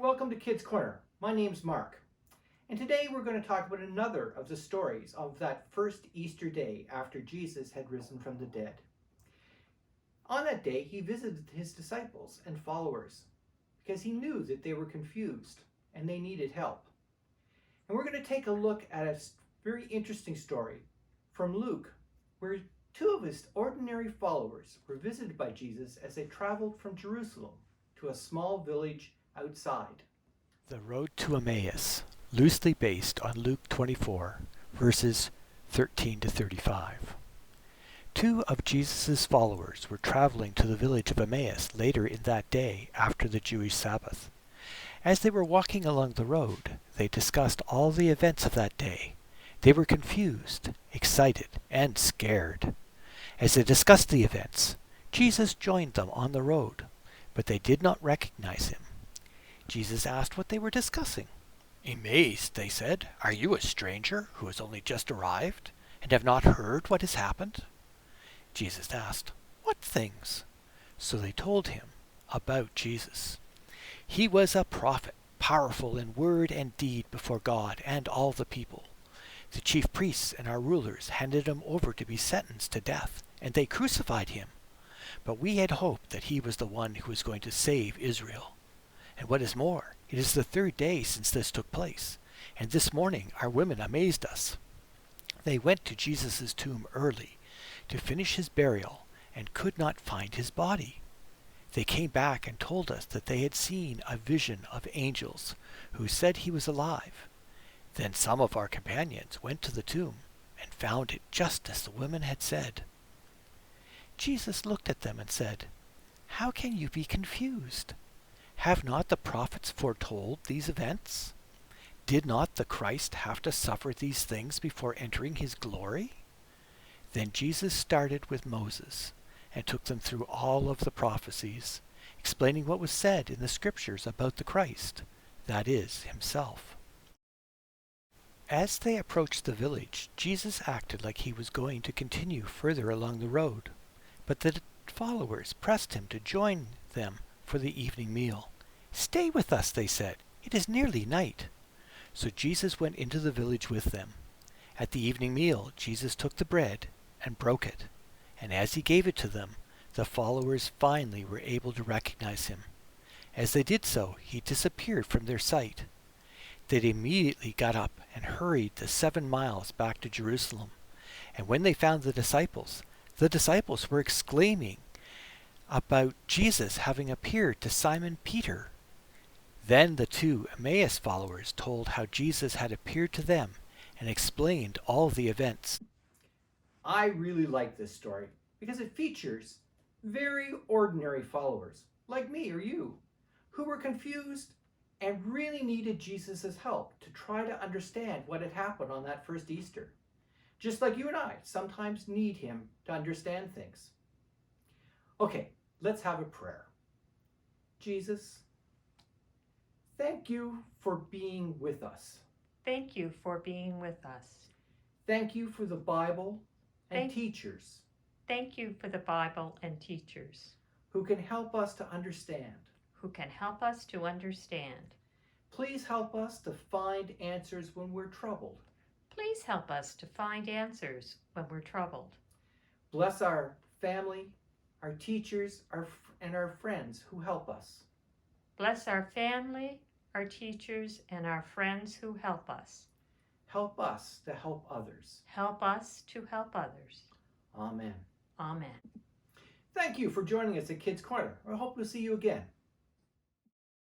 welcome to Kids Corner. My name's Mark, and today we're going to talk about another of the stories of that first Easter day after Jesus had risen from the dead. On that day, he visited his disciples and followers because he knew that they were confused and they needed help. And we're going to take a look at a very interesting story from Luke, where two of his ordinary followers were visited by Jesus as they traveled from Jerusalem to a small village outside. The Road to Emmaus, loosely based on Luke 24, verses 13 to 35. Two of Jesus' followers were traveling to the village of Emmaus later in that day after the Jewish Sabbath. As they were walking along the road, they discussed all the events of that day. They were confused, excited, and scared. As they discussed the events, Jesus joined them on the road, but they did not recognize him. Jesus asked what they were discussing. "Amazed," they said, "are you a stranger who has only just arrived and have not heard what has happened?" Jesus asked, "What things?" So they told him about Jesus. He was a prophet, powerful in word and deed before God and all the people. The chief priests and our rulers handed him over to be sentenced to death, and they crucified him. But we had hoped that he was the one who was going to save Israel. And what is more, it is the third day since this took place, and this morning our women amazed us. They went to Jesus' tomb early to finish his burial and could not find his body. They came back and told us that they had seen a vision of angels who said he was alive. Then some of our companions went to the tomb and found it just as the women had said. Jesus looked at them and said, "How can you be confused? Have not the prophets foretold these events? Did not the Christ have to suffer these things before entering his glory?" Then Jesus started with Moses and took them through all of the prophecies, explaining what was said in the scriptures about the Christ, that is, himself. As they approached the village, Jesus acted like he was going to continue further along the road, but the followers pressed him to join them for the evening meal. "Stay with us," they said. "It is nearly night." So Jesus went into the village with them. At the evening meal, Jesus took the bread and broke it, and as he gave it to them, the followers finally were able to recognize him. As they did so, he disappeared from their sight. They immediately got up and hurried the 7 miles back to Jerusalem, and when they found the disciples were exclaiming about Jesus having appeared to Simon Peter. Then the two Emmaus followers told how Jesus had appeared to them and explained all the events. I really like this story because it features very ordinary followers like me or you who were confused and really needed Jesus' help to try to understand what had happened on that first Easter. Just like you and I sometimes need him to understand things. Okay, let's have a prayer. Jesus, thank you for being with us. Thank you for being with us. Thank you for the Bible and teachers Thank you for the Bible and teachers who can help us to understand. Please help us to find answers when we're troubled. Please help us to find answers when we're troubled. Bless our family, our teachers, and our friends who help us. Bless our family, our teachers, and our friends who help us. Help us to help others. Help us to help others. Amen. Amen. Thank you for joining us at Kids Corner. I hope to see you again.